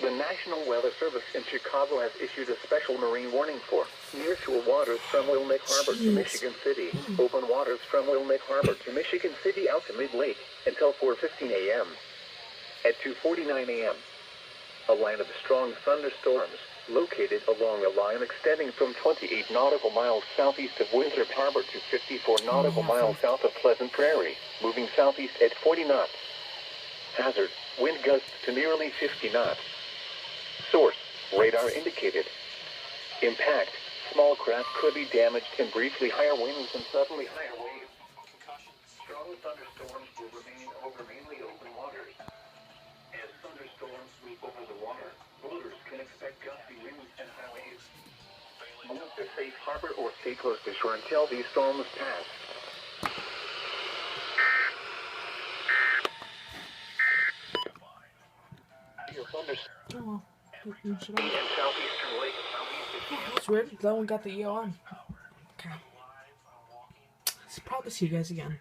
The National Weather Service in Chicago has issued a special marine warning for nearshore waters from Wilmette Harbor to Michigan City, open waters from Wilmette Harbor to Michigan City out to mid-lake until 4:15 a.m. At 2:49 a.m., a line of strong thunderstorms, located along a line extending from 28 nautical miles southeast of Winthrop Harbor to 54 nautical miles south of Pleasant Prairie, moving southeast at 40 knots. Hazard, wind gusts to nearly 50 knots. Source, radar indicated. Impact, small craft could be damaged and briefly higher winds and suddenly higher waves. Strong thunderstorms will remain over mainly open waters. As thunderstorms move over the water, boaters can expect gusty winds and high waves. Move to safe harbor or stay close to shore until these storms pass. Your thunderstorms. Southeastern lake, That's weird. That one got the E on. Okay. I'll probably see you guys again.